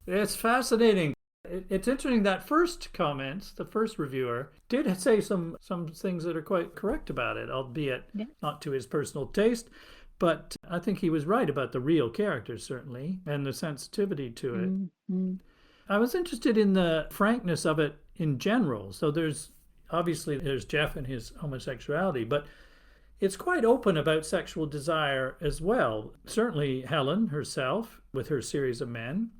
it's fascinating. It's interesting that first comment, the first reviewer, did say some things that are quite correct about it, albeit not to his personal taste. But I think he was right about the real characters, certainly, and the sensitivity to it. I was interested in the frankness of it in general. So there's Jeff and his homosexuality, but it's quite open about sexual desire as well. Certainly Helen herself with her series of men,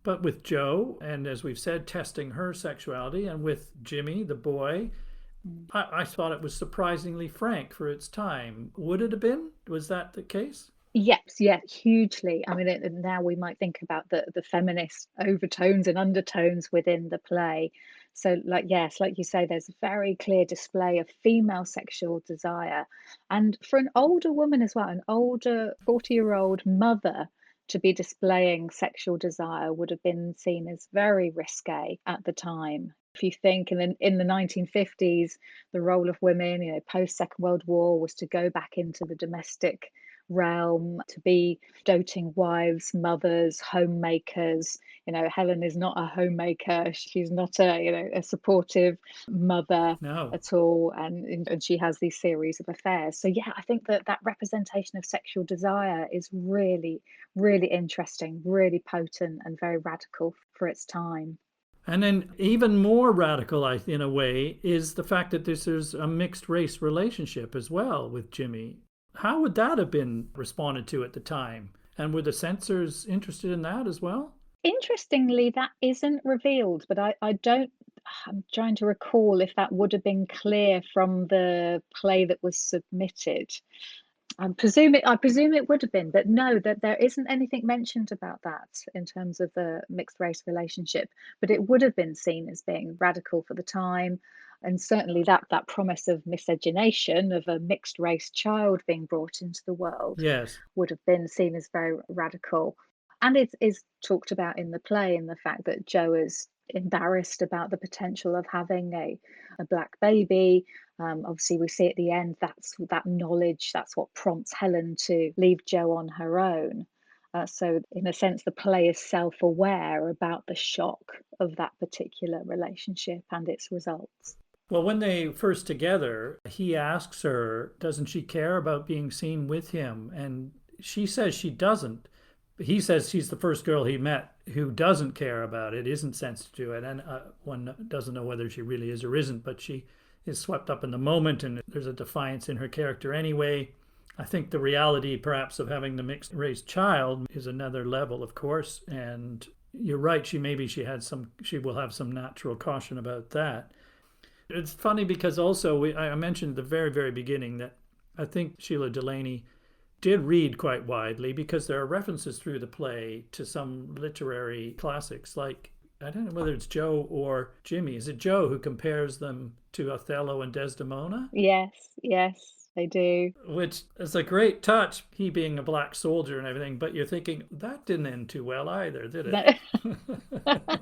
but with Jo, and as we've said, testing her sexuality, and with Jimmy, the boy, I thought it was surprisingly frank for its time. Would it have been? Was that the case? Yes, yeah, hugely. I mean, now we might think about the feminist overtones and undertones within the play. So, yes, like you say, there's a very clear display of female sexual desire. And for an older woman as well, an older 40-year-old mother to be displaying sexual desire would have been seen as very risque at the time. If you think in the 1950s, the role of women, post Second World War, was to go back into the domestic realm, to be doting wives, mothers, homemakers. Helen is not a homemaker. She's not a supportive mother No. at all, and she has these series of affairs. So yeah, I think that representation of sexual desire is really, really interesting, really potent, and very radical for its time. And then even more radical, in a way, is the fact that this is a mixed race relationship as well with Jimmy. How would that have been responded to at the time? And were the censors interested in that as well? Interestingly, that isn't revealed, but I don't I'm trying to recall if that would have been clear from the play that was submitted. I presume it would have been, but no, that there isn't anything mentioned about that in terms of the mixed race relationship. But it would have been seen as being radical for the time, and certainly that promise of miscegenation of a mixed race child being brought into the world Yes. would have been seen as very radical. And it is talked about in the play, in the fact that Jo is embarrassed about the potential of having a black baby. Obviously, we see at the end that's that knowledge, that's what prompts Helen to leave Jo on her own. So, in a sense, the play is self aware about the shock of that particular relationship and its results. Well, when they first together, he asks her, doesn't she care about being seen with him? And she says she doesn't. He says she's the first girl he met who doesn't care about it, isn't sensitive to it. And one doesn't know whether she really is or isn't, but she is swept up in the moment, and there's a defiance in her character anyway. I think the reality, perhaps, of having the mixed race child is another level, of course. And you're right. She will have some natural caution about that. It's funny because also I mentioned at the very, very beginning that I think Shelagh Delaney did read quite widely because there are references through the play to some literary classics. Like, I don't know whether it's Jo or Jimmy. Is it Jo who compares them to Othello and Desdemona? Yes, yes, they do. Which is a great touch, he being a black soldier and everything, but you're thinking, that didn't end too well either, did it? That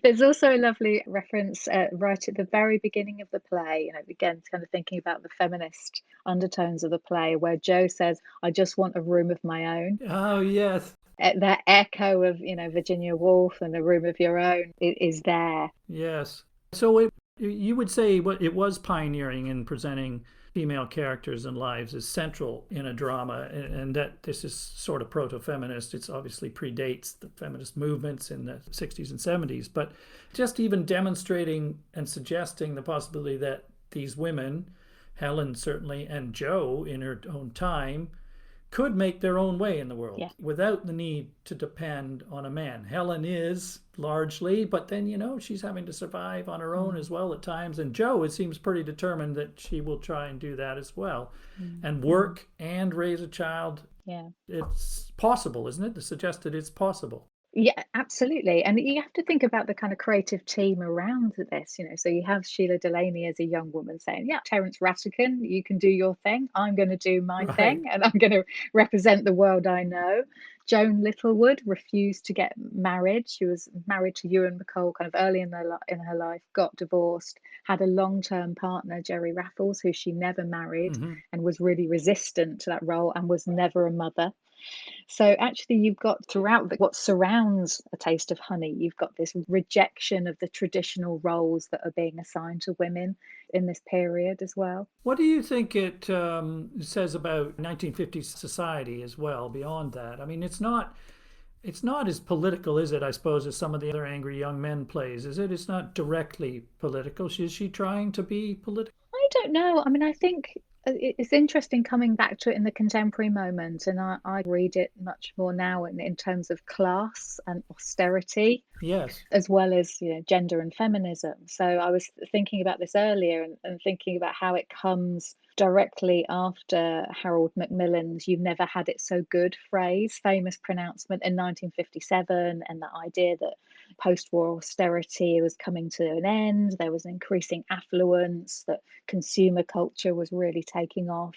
There's also a lovely reference right at the very beginning of the play, again, kind of thinking about the feminist undertones of the play, where Jo says, "I just want a room of my own." Oh, yes. That echo of, Virginia Woolf and a room of your own is there. Yes. So you would say it was pioneering in presenting female characters and lives as central in a drama, and that this is sort of proto-feminist. It's obviously predates the feminist movements in the 60s and 70s, but just even demonstrating and suggesting the possibility that these women, Helen certainly, and Jo in her own time, could make their own way in the world Yeah. without the need to depend on a man. Helen is largely, but then, she's having to survive on her own as well at times. And Jo, it seems pretty determined that she will try and do that as well and work and raise a child. Yeah. It's possible, isn't it? To suggest that it's possible. Yeah, absolutely. And you have to think about the kind of creative team around this, So you have Shelagh Delaney as a young woman saying, "Yeah, Terence Rattigan, you can do your thing. I'm going to do my Right. thing, and I'm going to represent the world I know." Joan Littlewood refused to get married. She was married to Ewan McCall kind of early in her life, got divorced, had a long-term partner, Jerry Raffles, who she never married, Mm-hmm. and was really resistant to that role and was never a mother. So actually, you've got throughout what surrounds A Taste of Honey, you've got this rejection of the traditional roles that are being assigned to women in this period as well. What do you think it says about 1950s society as well, beyond that? I mean, it's not as political, is it, I suppose, as some of the other Angry Young Men plays, is it? It's not directly political. Is she trying to be political? I don't know. I mean, I think it's interesting coming back to it in the contemporary moment, and I read it much more now in terms of class and austerity, Yes. as well as gender and feminism. So I was thinking about this earlier and thinking about how it comes directly after Harold Macmillan's "You've never had it so good" famous pronouncement in 1957, and the idea that post-war austerity was coming to an end. There was increasing affluence, that consumer culture was really taking off.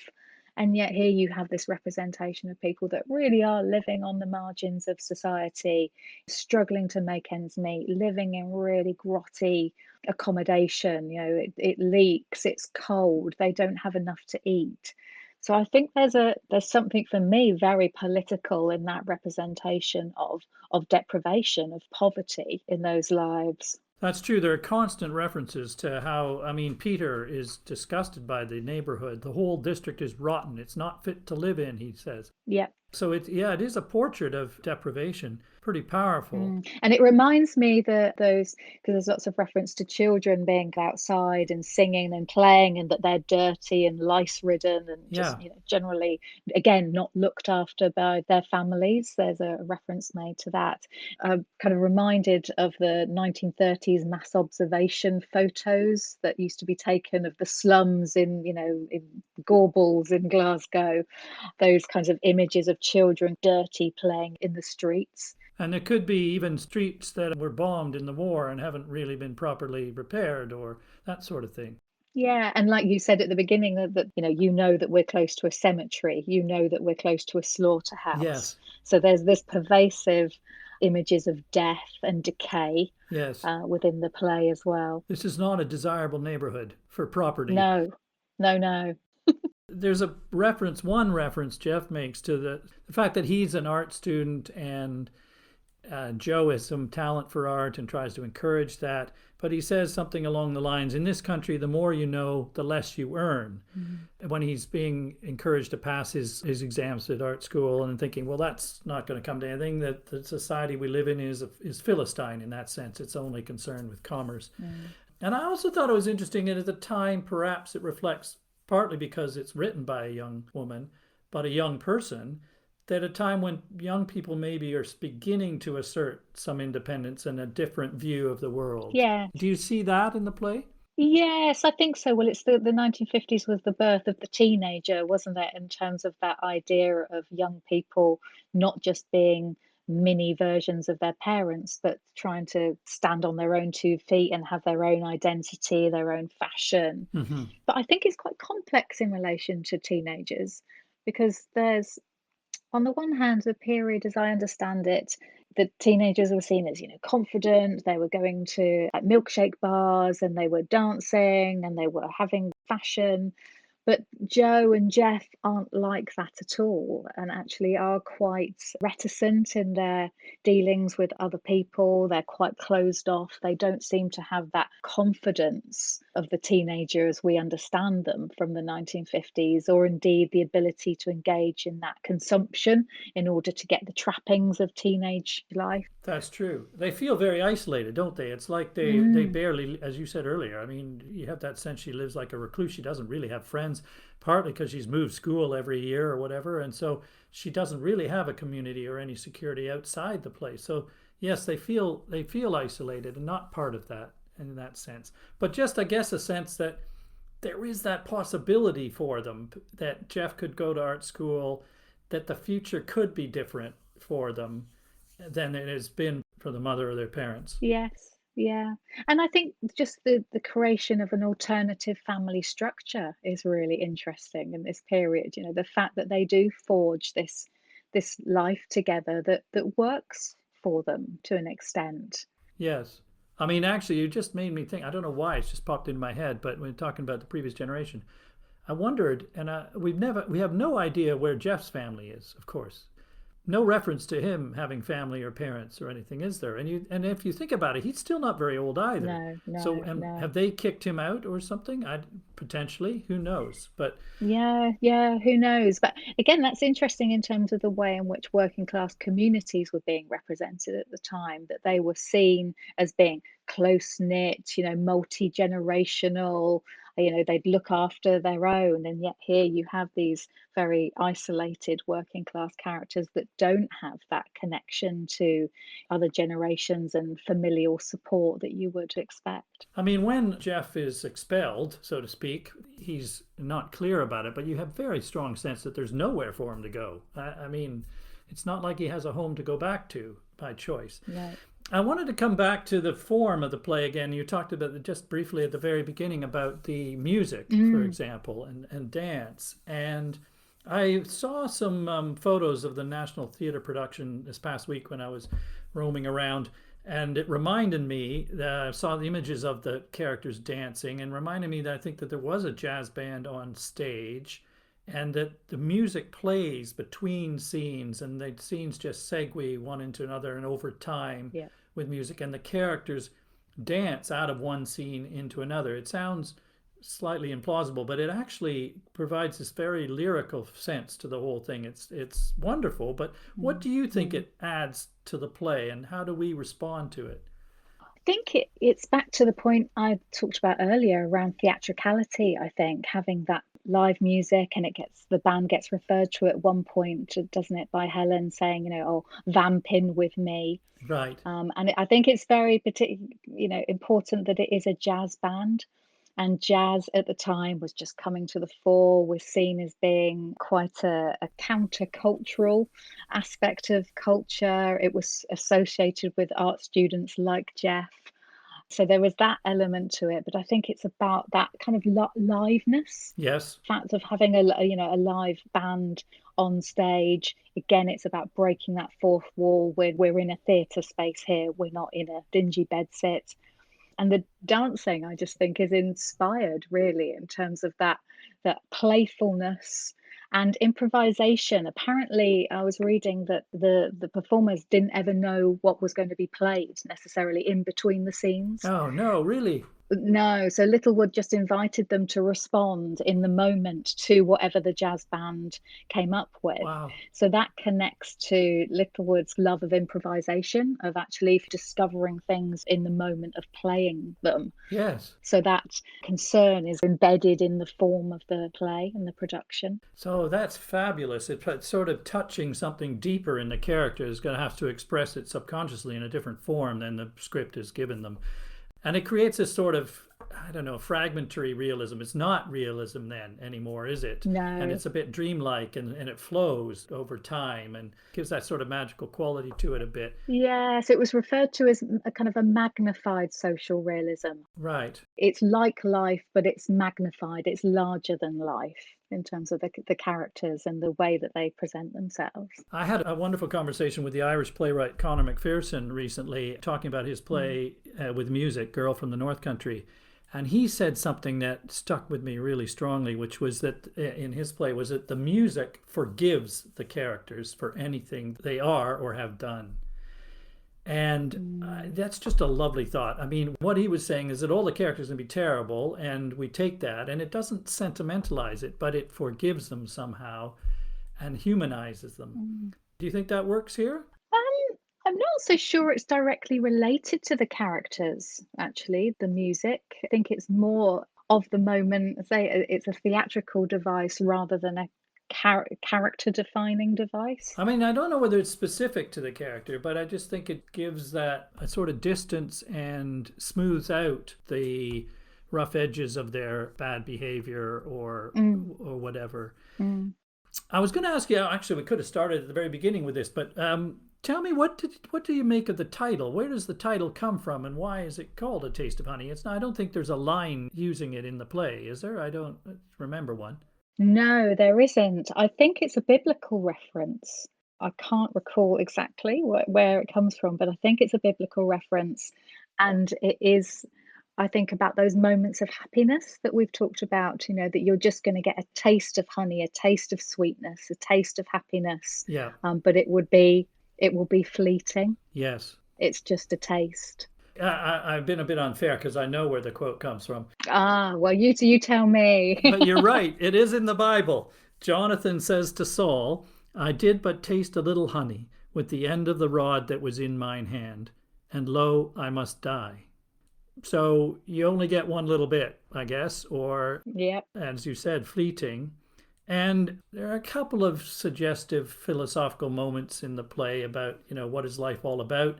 And yet here you have this representation of people that really are living on the margins of society, struggling to make ends meet, living in really grotty accommodation. It leaks, it's cold, they don't have enough to eat. So I think there's something for me very political in that representation of deprivation, of poverty in those lives. That's true. There are constant references to how, I mean, Peter is disgusted by the neighborhood. The whole district is rotten. It's not fit to live in, he says. Yeah. So it is a portrait of deprivation. Pretty powerful. And it reminds me that those, because there's lots of reference to children being outside and singing and playing, and that they're dirty and lice-ridden and just, Yeah. generally, again, not looked after by their families. There's a reference made to that. I'm kind of reminded of the 1930s mass observation photos that used to be taken of the slums in Gorbals in Glasgow, those kinds of images of children dirty playing in the streets. And it could be even streets that were bombed in the war and haven't really been properly repaired or that sort of thing. Yeah, and like you said at the beginning, that we're close to a cemetery, that we're close to a slaughterhouse. Yes. So there's this pervasive images of death and decay Yes. within the play as well. This is not a desirable neighborhood for property. No, no, no. There's one reference Jeff makes to the fact that he's an art student and Joe has some talent for art and tries to encourage that. But he says something along the lines, in this country, the more you know, the less you earn. Mm-hmm. When he's being encouraged to pass his exams at art school and thinking, well, that's not going to come to anything, that the society we live in is Philistine in that sense. It's only concerned with commerce. And I also thought it was interesting that at the time, perhaps it reflects, partly because it's written by a young woman, but a young person, that a time when young people maybe are beginning to assert some independence and a different view of the world. Yeah. Do you see that in the play? Yes, I think so. Well, it's the 1950s was the birth of the teenager, wasn't it? In terms of that idea of young people not just being mini versions of their parents, but trying to stand on their own 2 feet and have their own identity, their own fashion. Mm-hmm. But I think it's quite complex in relation to teenagers, because there's, on the one hand, the period, as I understand it, the teenagers were seen as, confident. They were going to like milkshake bars and they were dancing and they were having fashion. But Joe and Jeff aren't like that at all, and actually are quite reticent in their dealings with other people. They're quite closed off. They don't seem to have that confidence of the teenager as we understand them from the 1950s, or indeed the ability to engage in that consumption in order to get the trappings of teenage life. That's true. They feel very isolated, don't they? It's like they barely, as you said earlier, I mean, you have that sense she lives like a recluse. She doesn't really have friends, partly because she's moved school every year or whatever. And so she doesn't really have a community or any security outside the place. So yes, they feel isolated and not part of that in that sense. But just, I guess, a sense that there is that possibility for them that Jeff could go to art school, that the future could be different for them than it has been for the mother or their parents. Yes, yeah. And I think just the creation of an alternative family structure is really interesting in this period. The fact that they do forge this life together that works for them to an extent. Yes. I mean, actually, you just made me think. I don't know why it's just popped into my head, but when talking about the previous generation, I wondered, and we have no idea where Jeff's family is, of course. No reference to him having family or parents or anything, is there? And if you think about it, he's still not very old either. No, So, no. have they kicked him out or something? Potentially, who knows? But Yeah, who knows? But again, that's interesting in terms of the way in which working class communities were being represented at the time, that they were seen as being close knit, multi-generational, they'd look after their own. And yet here you have these very isolated working class characters that don't have that connection to other generations and familial support that you would expect. I mean, when Jeff is expelled, so to speak, he's not clear about it, but you have very strong sense that there's nowhere for him to go. I mean, it's not like he has a home to go back to by choice. Right. I wanted to come back to the form of the play again. You talked about it just briefly at the very beginning about the music, for example, and dance. And I saw some photos of the National Theatre production this past week when I was roaming around. And it reminded me that I saw the images of the characters dancing and reminded me that I think that there was a jazz band on stage and that the music plays between scenes and the scenes just segue one into another and over time with music, and the characters dance out of one scene into another. It sounds slightly implausible, but it actually provides this very lyrical sense to the whole thing. It's wonderful, but what do you think Mm. it adds to the play, and how do we respond to it? I think it's back to the point I talked about earlier around theatricality. I think having that live music, and the band gets referred to at one point, doesn't it, by Helen saying, "Oh, vamp in with me." Right. I think it's very important that it is a jazz band. And jazz at the time was just coming to the fore, was seen as being quite a countercultural aspect of culture. It was associated with art students like Jeff. So there was that element to it, but I think it's about that kind of liveness, Yes. fact of having a live band on stage. Again, it's about breaking that fourth wall. We're in a theatre space here. We're not in a dingy bedsit. And the dancing, I just think, is inspired really in terms of that playfulness and improvisation. Apparently, I was reading that the performers didn't ever know what was going to be played necessarily in between the scenes. Oh, no, really? No, so Littlewood just invited them to respond in the moment to whatever the jazz band came up with. Wow. So that connects to Littlewood's love of improvisation, of actually discovering things in the moment of playing them. Yes. So that concern is embedded in the form of the play and the production. So that's fabulous. It's sort of touching something deeper in the character is going to have to express it subconsciously in a different form than the script has given them. And it creates a sort of, I don't know, fragmentary realism. It's not realism then anymore, is it? And No. it's a bit dreamlike, and it flows over time and gives that sort of magical quality to it a bit. Yes, it was referred to as a kind of a magnified social realism. Right. It's like life, but it's magnified. It's larger than life in terms of the characters and the way that they present themselves. I had a wonderful conversation with the Irish playwright Conor McPherson recently, talking about his Mm. play with music, Girl from the North Country. And he said something that stuck with me really strongly, which was that in his play was that the music forgives the characters for anything they are or have done. And Mm. that's just a lovely thought. I mean, what he was saying is that all the characters can be terrible, and we take that, and it doesn't sentimentalize it, but it forgives them somehow and humanizes them. Mm. Do you think that works here? I'm not so sure it's directly related to the characters, actually, the music. I think it's more of the moment, say it's a theatrical device rather than a character defining device. I mean, I don't know whether it's specific to the character, but I just think it gives that a sort of distance and smooths out the rough edges of their bad behavior Mm, or whatever. mm. I was going to ask you. Actually, we could have started at the very beginning with this, but tell me what do you make of the title? Where does the title come from, and why is it called A Taste of Honey? I don't think there's a line using it in the play, is there? I don't remember one. No, there isn't. I think it's a biblical reference. I can't recall exactly where it comes from, but I think it's a biblical reference. And it is, I think, about those moments of happiness that we've talked about, that you're just going to get a taste of honey, a taste of sweetness, a taste of happiness. Yeah. But it will be fleeting. Yes. It's just a taste. I've been a bit unfair because I know where the quote comes from. Ah, well, you tell me. But you're right. It is in the Bible. Jonathan says to Saul, I did but taste a little honey with the end of the rod that was in mine hand, and lo, I must die. So you only get one little bit, I guess, or Yep. as you said, fleeting. And there are a couple of suggestive philosophical moments in the play about, what is life all about?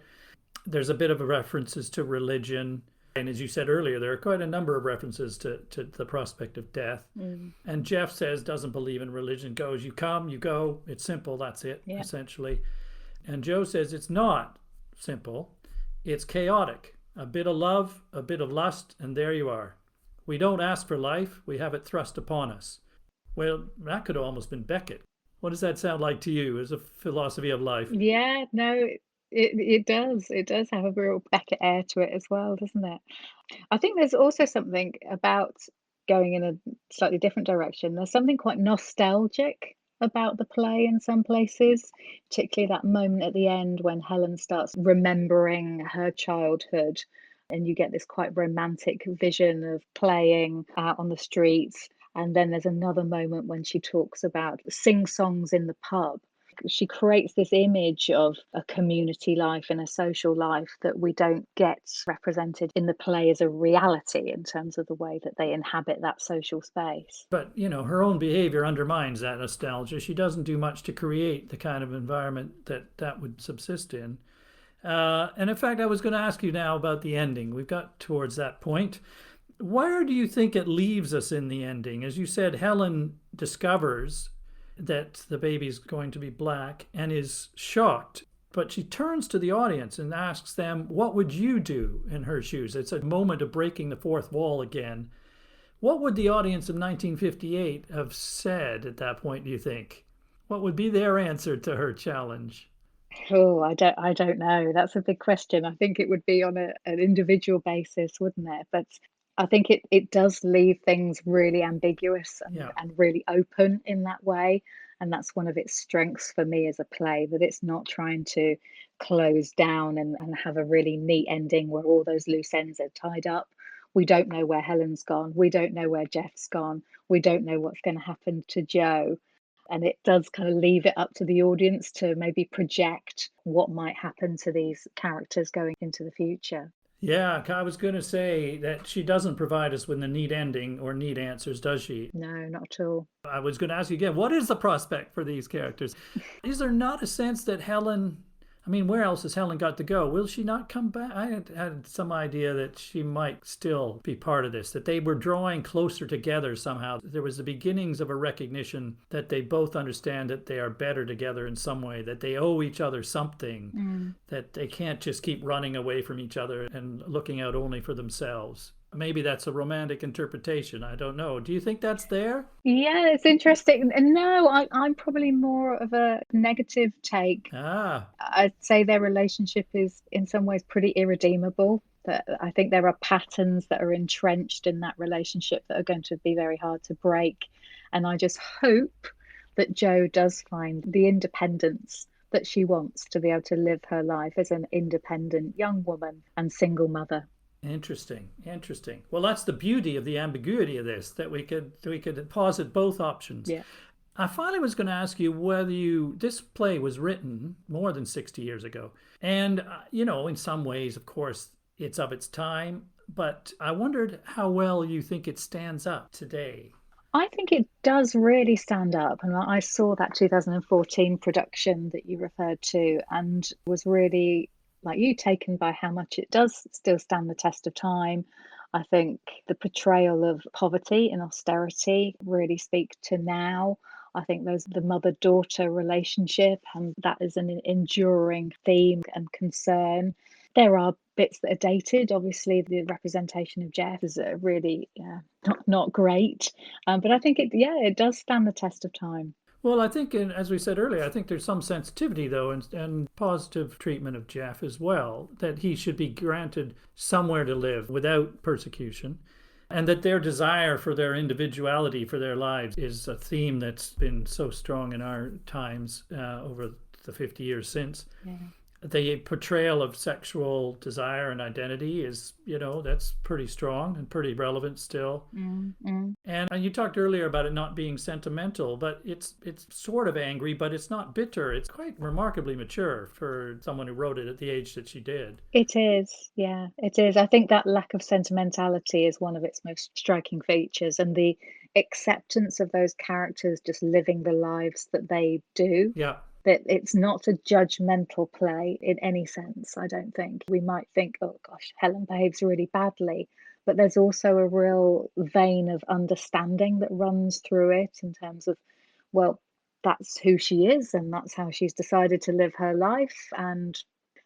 There's a bit of a references to religion. And as you said earlier, there are quite a number of references to the prospect of death. Mm. And Jeff says doesn't believe in religion, goes, you come, you go, it's simple, that's it, Yep. essentially. And Joe says it's not simple, it's chaotic. A bit of love, a bit of lust, and there you are. We don't ask for life, we have it thrust upon us. Well, that could have almost been Beckett. What does that sound like to you as a philosophy of life? Yeah, no, it does. It does have a real Beckett air to it as well, doesn't it? I think there's also something about going in a slightly different direction. There's something quite nostalgic about the play in some places, particularly that moment at the end when Helen starts remembering her childhood. And you get this quite romantic vision of playing out on the streets. And then there's another moment when she talks about sing-songs in the pub. She creates this image of a community life and a social life that we don't get represented in the play as a reality in terms of the way that they inhabit that social space. But, her own behavior undermines that nostalgia. She doesn't do much to create the kind of environment that would subsist in. And in fact, I was going to ask you now about the ending. We've got towards that point. Where do you think it leaves us in the ending? As you said, Helen discovers that the baby's going to be black and is shocked. But she turns to the audience and asks them, what would you do in her shoes? It's a moment of breaking the fourth wall again. What would the audience of 1958 have said at that point, do you think? What would be their answer to her challenge? Oh, I don't know. That's a big question. I think it would be on an individual basis, wouldn't it? But I think it does leave things really ambiguous and really open in that way. And that's one of its strengths for me as a play, that it's not trying to close down and have a really neat ending where all those loose ends are tied up. We don't know where Helen's gone. We don't know where Jeff's gone. We don't know what's going to happen to Joe. And it does kind of leave it up to the audience to maybe project what might happen to these characters going into the future. Yeah, I was going to say that she doesn't provide us with a neat ending or neat answers, does she? No, not at all. I was going to ask you again, what is the prospect for these characters? Is there not a sense that Helen, where else has Helen got to go? Will she not come back? I had some idea that she might still be part of this, that they were drawing closer together somehow. There was the beginnings of a recognition that they both understand that they are better together in some way, that they owe each other something, that they can't just keep running away from each other and looking out only for themselves. Maybe that's a romantic interpretation. I don't know. Do you think that's there? Yeah, it's interesting. And no, I'm probably more of a negative take. I'd say their relationship is in some ways pretty irredeemable. That I think there are patterns that are entrenched in that relationship that are going to be very hard to break. And I just hope that Jo does find the independence that she wants to be able to live her life as an independent young woman and single mother. Interesting. Well, that's the beauty of the ambiguity of this, that we could posit both options. Yeah. I finally was going to ask you whether this play was written more than 60 years ago. And, in some ways, of course, it's of its time, but I wondered how well you think it stands up today. I think it does really stand up. And I saw that 2014 production that you referred to and was really, like you, taken by how much it does still stand the test of time. I think the portrayal of poverty and austerity really speak to now. I think there's the mother-daughter relationship, and that is an enduring theme and concern. There are bits that are dated. Obviously, the representation of Jeff is really not great. But I think it does stand the test of time. Well, I think, as we said earlier, I think there's some sensitivity, though, and positive treatment of Jeff as well, that he should be granted somewhere to live without persecution, and that their desire for their individuality, for their lives, is a theme that's been so strong in our times over the 50 years since. Yeah. The portrayal of sexual desire and identity is, that's pretty strong and pretty relevant still. Mm-hmm. And you talked earlier about it not being sentimental, but it's sort of angry, but it's not bitter. It's quite remarkably mature for someone who wrote it at the age that she did. It is, yeah, it is. I think that lack of sentimentality is one of its most striking features, and the acceptance of those characters just living the lives that they do. Yeah. That it's not a judgmental play in any sense, I don't think. We might think, oh gosh, Helen behaves really badly, but there's also a real vein of understanding that runs through it in terms of, well, that's who she is and that's how she's decided to live her life, and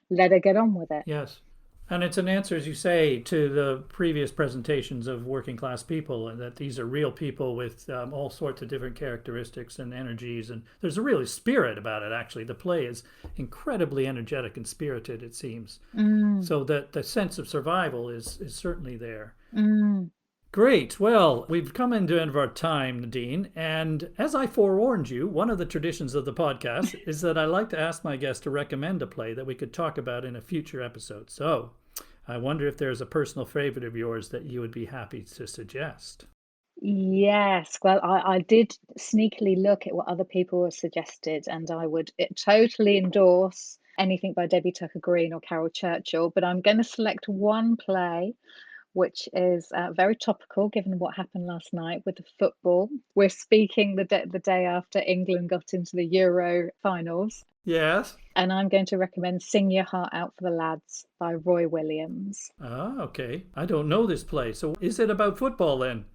let her get on with it. Yes. And it's an answer, as you say, to the previous presentations of working class people, and that these are real people with all sorts of different characteristics and energies. And there's a real spirit about it, actually. The play is incredibly energetic and spirited, it seems. So that the sense of survival is certainly there. Great. Well, we've come into the end of our time, Nadine. And as I forewarned you, one of the traditions of the podcast is that I like to ask my guests to recommend a play that we could talk about in a future episode. So I wonder if there's a personal favorite of yours that you would be happy to suggest. Yes, well, I did sneakily look at what other people have suggested, and I would totally endorse anything by Debbie Tucker Green or Carol Churchill, but I'm going to select one play which is very topical given what happened last night with the football. We're speaking the day after England got into the Euro finals. Yes. And I'm going to recommend Sing Your Heart Out for the Lads by Roy Williams. Ah, okay. I don't know this play. So is it about football then?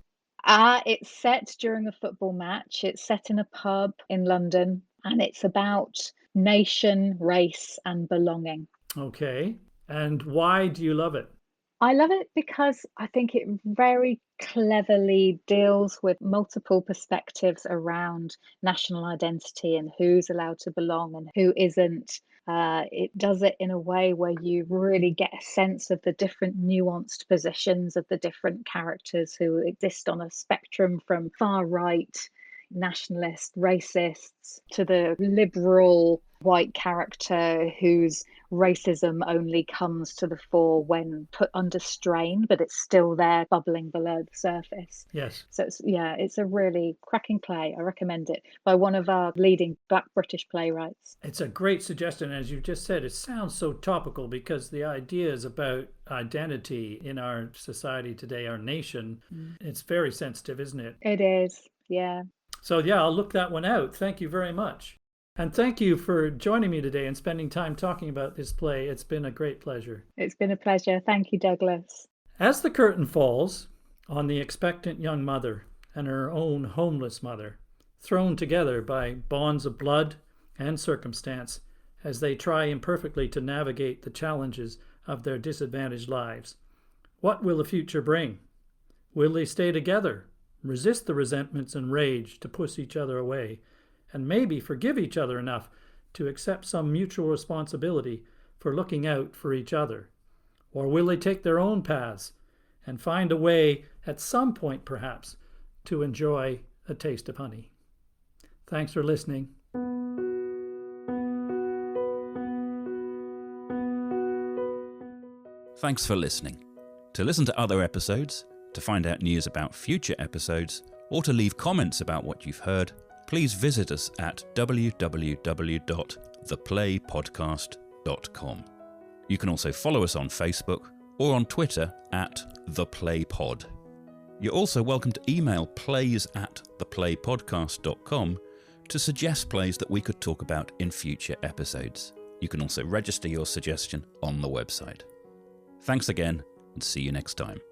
It's set during a football match. It's set in a pub in London, and it's about nation, race, and belonging. Okay. And why do you love it? I love it because I think it very cleverly deals with multiple perspectives around national identity and who's allowed to belong and who isn't. It does it in a way where you really get a sense of the different nuanced positions of the different characters who exist on a spectrum from far right nationalist racists to the liberal white character whose racism only comes to the fore when put under strain, but it's still there bubbling below the surface. Yes. So it's a really cracking play. I recommend it, by one of our leading Black British playwrights. It's a great suggestion. As you just said, it sounds so topical because the ideas about identity in our society today, our nation, it's very sensitive, isn't it? It is, yeah. So yeah, I'll look that one out. Thank you very much. And thank you for joining me today and spending time talking about this play. It's been a great pleasure. It's been a pleasure. Thank you, Douglas. As the curtain falls on the expectant young mother and her own homeless mother, thrown together by bonds of blood and circumstance as they try imperfectly to navigate the challenges of their disadvantaged lives, what will the future bring? Will they stay together, resist the resentments and rage to push each other away, and maybe forgive each other enough to accept some mutual responsibility for looking out for each other? Or will they take their own paths and find a way, at some point perhaps, to enjoy a taste of honey? Thanks for listening. Thanks for listening. To listen to other episodes, to find out news about future episodes, or to leave comments about what you've heard, please visit us at www.theplaypodcast.com. You can also follow us on Facebook or on Twitter at theplaypod. You're also welcome to email plays@theplaypodcast.com to suggest plays that we could talk about in future episodes. You can also register your suggestion on the website. Thanks again, and see you next time.